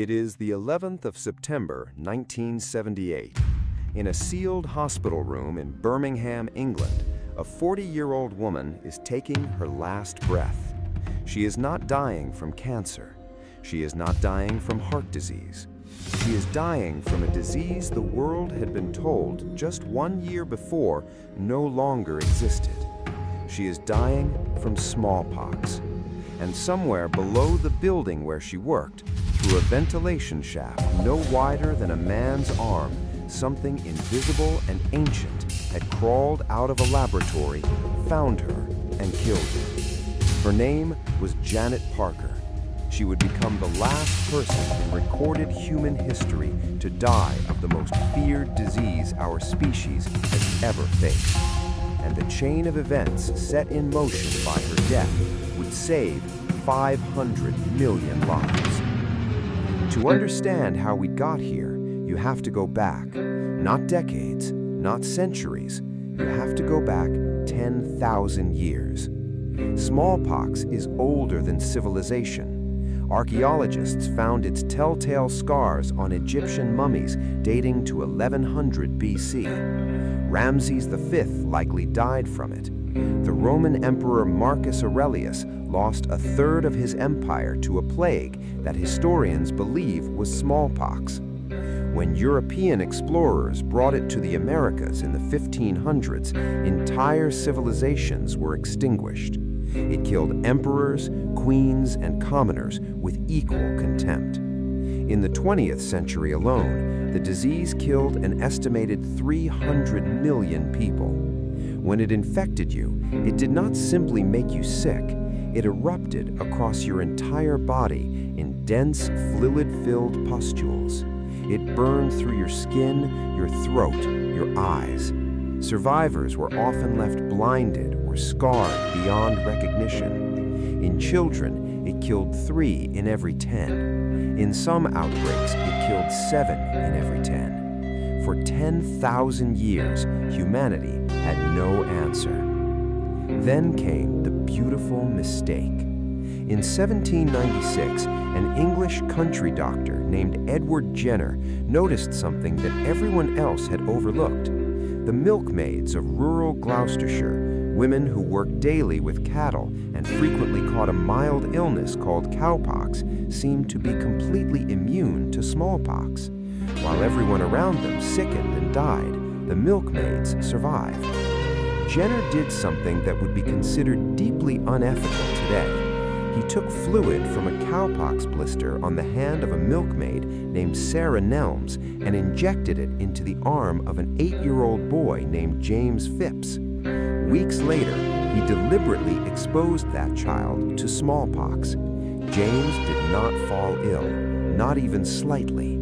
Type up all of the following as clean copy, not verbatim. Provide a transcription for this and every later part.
It is the 11th of September, 1978. In a sealed hospital room in Birmingham, England, a 40-year-old woman is taking her last breath. She is not dying from cancer. She is not dying from heart disease. She is dying from a disease the world had been told just 1 year before no longer existed. She is dying from smallpox. And somewhere below the building where she worked, through a ventilation shaft no wider than a man's arm, something invisible and ancient had crawled out of a laboratory, found her, and killed her. Her name was Janet Parker. She would become the last person in recorded human history to die of the most feared disease our species has ever faced. And the chain of events set in motion by her death would save 500 million lives. To understand how we got here, you have to go back, not decades, not centuries, you have to go back 10,000 years. Smallpox is older than civilization. Archaeologists found its telltale scars on Egyptian mummies dating to 1100 BC. Ramses V likely died from it. The Roman Emperor Marcus Aurelius lost a third of his empire to a plague that historians believe was smallpox. When European explorers brought it to the Americas in the 1500s, entire civilizations were extinguished. It killed emperors, queens, and commoners with equal contempt. In the 20th century alone, the disease killed an estimated 300 million people. When it infected you, it did not simply make you sick. It erupted across your entire body in dense, fluid-filled pustules. It burned through your skin, your throat, your eyes. Survivors were often left blinded or scarred beyond recognition. In children, it killed 3 in every 10. In some outbreaks, it killed 7 in every 10. For 10,000 years, humanity had no answer. Then came the beautiful mistake. In 1796, an English country doctor named Edward Jenner noticed something that everyone else had overlooked. The milkmaids of rural Gloucestershire, women who worked daily with cattle and frequently caught a mild illness called cowpox, seemed to be completely immune to smallpox. While everyone around them sickened and died, the milkmaids survived. Jenner did something that would be considered deeply unethical today. He took fluid from a cowpox blister on the hand of a milkmaid named Sarah Nelms and injected it into the arm of an 8-year-old boy named James Phipps. Weeks later, he deliberately exposed that child to smallpox. James did not fall ill, not even slightly.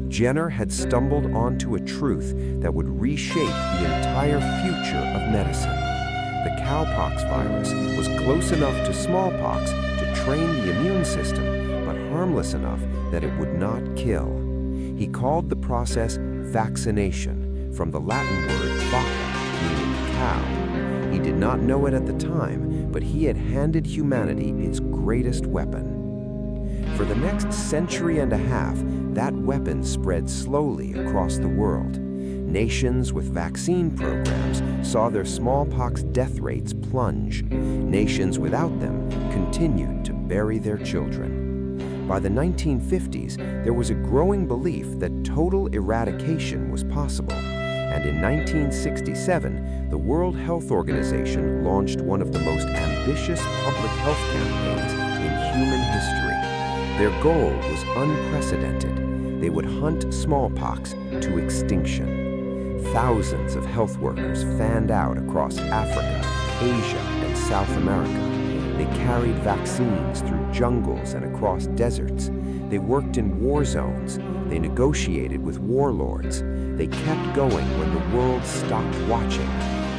Jenner had stumbled onto a truth that would reshape the entire future of medicine. The cowpox virus was close enough to smallpox to train the immune system, but harmless enough that it would not kill. He called the process vaccination, from the Latin word vacca, meaning cow. He did not know it at the time, but he had handed humanity its greatest weapon. For the next century and a half, that weapon spread slowly across the world. Nations with vaccine programs saw their smallpox death rates plunge. Nations without them continued to bury their children. By the 1950s, there was a growing belief that total eradication was possible. And in 1967, the World Health Organization launched one of the most ambitious public health campaigns in human history. Their goal was unprecedented. They would hunt smallpox to extinction. Thousands of health workers fanned out across Africa, Asia, and South America. They carried vaccines through jungles and across deserts. They worked in war zones. They negotiated with warlords. They kept going when the world stopped watching.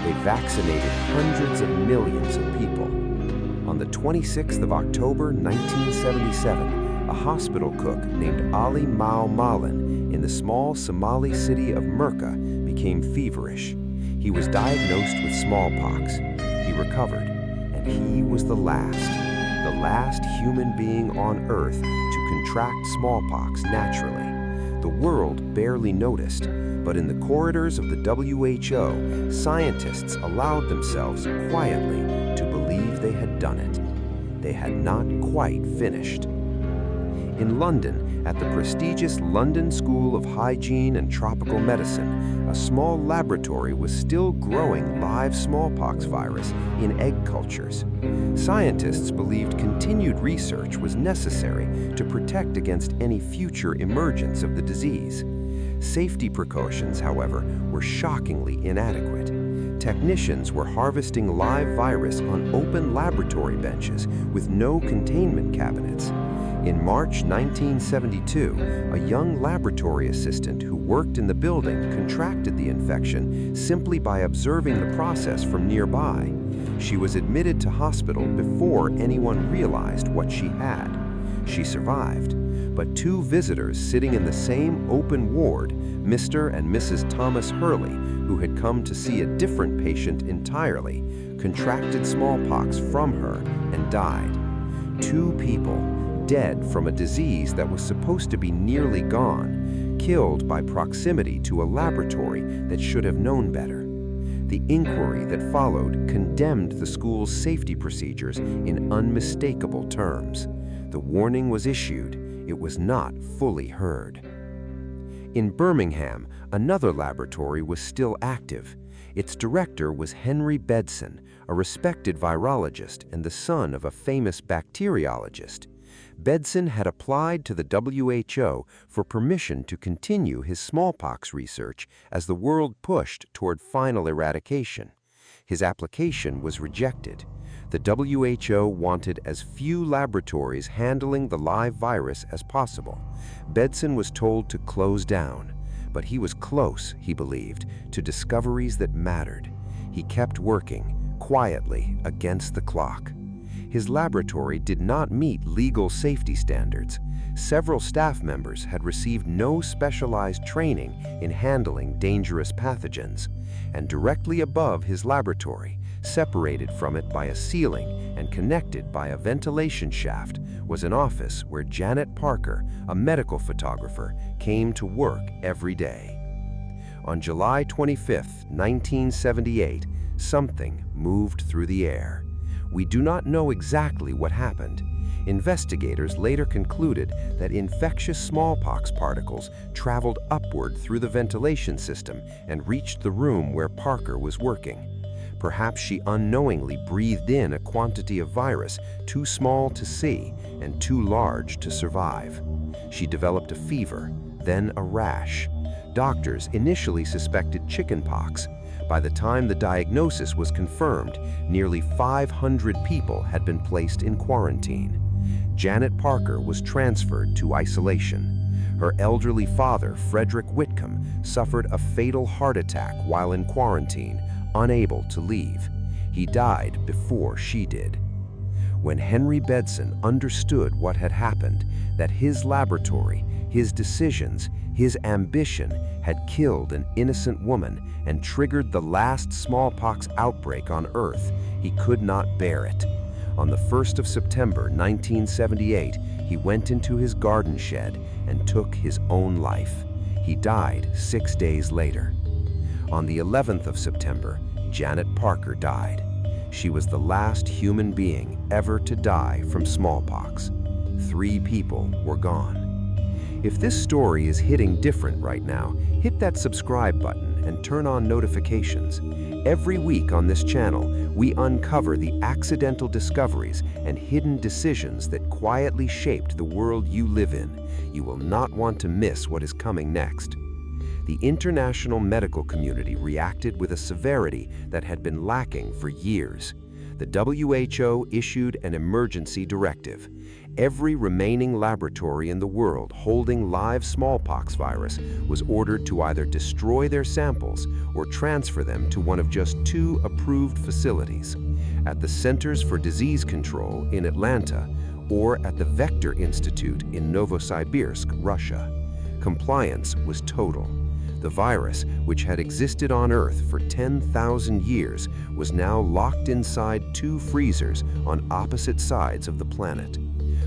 They vaccinated hundreds of millions of people. On the 26th of October, 1977, a hospital cook named Ali Mao Malin in the small Somali city of Merka became feverish. He was diagnosed with smallpox. He recovered, and he was the last human being on Earth to contract smallpox naturally. The world barely noticed, but in the corridors of the WHO, scientists allowed themselves quietly to believe they had done it. They had not quite finished. In London, at the prestigious London School of Hygiene and Tropical Medicine, a small laboratory was still growing live smallpox virus in egg cultures. Scientists believed continued research was necessary to protect against any future emergence of the disease. Safety precautions, however, were shockingly inadequate. Technicians were harvesting live virus on open laboratory benches with no containment cabinets. In March 1972, a young laboratory assistant who worked in the building contracted the infection simply by observing the process from nearby. She was admitted to hospital before anyone realized what she had. She survived, but two visitors sitting in the same open ward, Mr. and Mrs. Thomas Hurley, who had come to see a different patient entirely, contracted smallpox from her and died. Two people, dead from a disease that was supposed to be nearly gone, killed by proximity to a laboratory that should have known better. The inquiry that followed condemned the school's safety procedures in unmistakable terms. The warning was issued, it was not fully heard. In Birmingham, another laboratory was still active. Its director was Henry Bedson, a respected virologist and the son of a famous bacteriologist. Bedson had applied to the WHO for permission to continue his smallpox research as the world pushed toward final eradication. His application was rejected. The WHO wanted as few laboratories handling the live virus as possible. Bedson was told to close down, but he was close, he believed, to discoveries that mattered. He kept working, quietly, against the clock. His laboratory did not meet legal safety standards. Several staff members had received no specialized training in handling dangerous pathogens, and directly above his laboratory, separated from it by a ceiling and connected by a ventilation shaft, was an office where Janet Parker, a medical photographer, came to work every day. On July 25, 1978, something moved through the air. We do not know exactly what happened. Investigators later concluded that infectious smallpox particles traveled upward through the ventilation system and reached the room where Parker was working. Perhaps she unknowingly breathed in a quantity of virus too small to see and too large to survive. She developed a fever, then a rash. Doctors initially suspected chickenpox. By the time the diagnosis was confirmed, nearly 500 people had been placed in quarantine. Janet Parker was transferred to isolation. Her elderly father, Frederick Whitcomb, suffered a fatal heart attack while in quarantine, unable to leave. He died before she did. When Henry Bedson understood what had happened, that his laboratory, his decisions, his ambition had killed an innocent woman and triggered the last smallpox outbreak on Earth, he could not bear it. On the 1st of September 1978, he went into his garden shed and took his own life. He died 6 days later. On the 11th of September, Janet Parker died. She was the last human being ever to die from smallpox. 3 people were gone. If this story is hitting different right now, hit that subscribe button and turn on notifications. Every week on this channel, we uncover the accidental discoveries and hidden decisions that quietly shaped the world you live in. You will not want to miss what is coming next. The international medical community reacted with a severity that had been lacking for years. The WHO issued an emergency directive. Every remaining laboratory in the world holding live smallpox virus was ordered to either destroy their samples or transfer them to one of just 2 approved facilities, at the Centers for Disease Control in Atlanta or at the Vector Institute in Novosibirsk, Russia. Compliance was total. The virus, which had existed on Earth for 10,000 years, was now locked inside 2 freezers on opposite sides of the planet.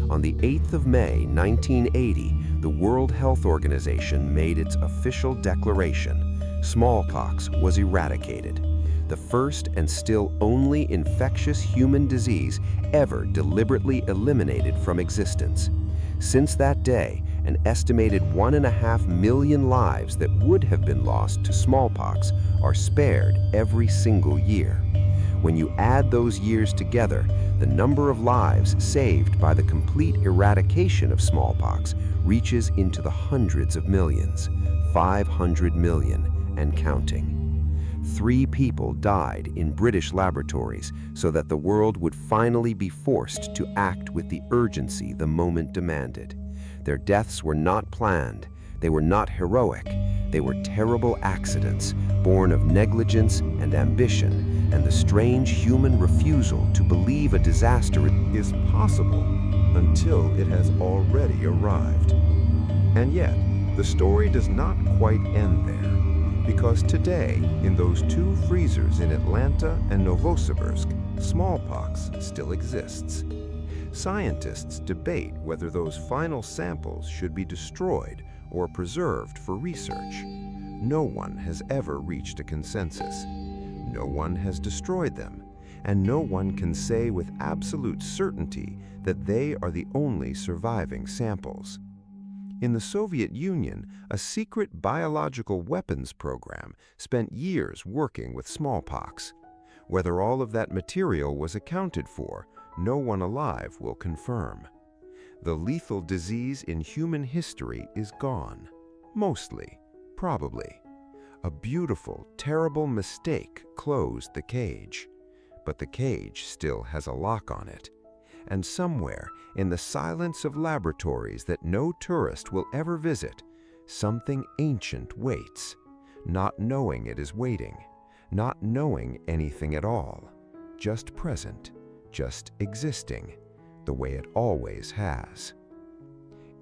On the 8th of May, 1980, the World Health Organization made its official declaration: smallpox was eradicated, the first and still only infectious human disease ever deliberately eliminated from existence. Since that day, an estimated 1.5 million lives that would have been lost to smallpox are spared every single year. When you add those years together, the number of lives saved by the complete eradication of smallpox reaches into the hundreds of millions, 500 million and counting. 3 people died in British laboratories so that the world would finally be forced to act with the urgency the moment demanded. Their deaths were not planned, they were not heroic, they were terrible accidents born of negligence and ambition and the strange human refusal to believe a disaster is possible until it has already arrived. And yet, the story does not quite end there. Because today, in those 2 freezers in Atlanta and Novosibirsk, smallpox still exists. Scientists debate whether those final samples should be destroyed or preserved for research. No one has ever reached a consensus. No one has destroyed them, and no one can say with absolute certainty that they are the only surviving samples. In the Soviet Union, a secret biological weapons program spent years working with smallpox. Whether all of that material was accounted for, no one alive will confirm. The lethal disease in human history is gone. Mostly, probably. A beautiful, terrible mistake closed the cage. But the cage still has a lock on it. And somewhere, in the silence of laboratories that no tourist will ever visit, something ancient waits, not knowing it is waiting, not knowing anything at all, just present, just existing, the way it always has.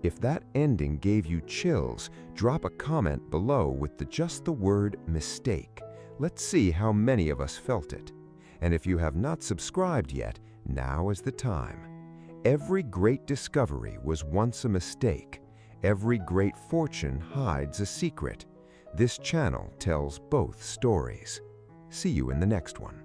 If that ending gave you chills, drop a comment below with just the word mistake. Let's see how many of us felt it. And if you have not subscribed yet, now is the time. Every great discovery was once a mistake. Every great fortune hides a secret. This channel tells both stories. See you in the next one.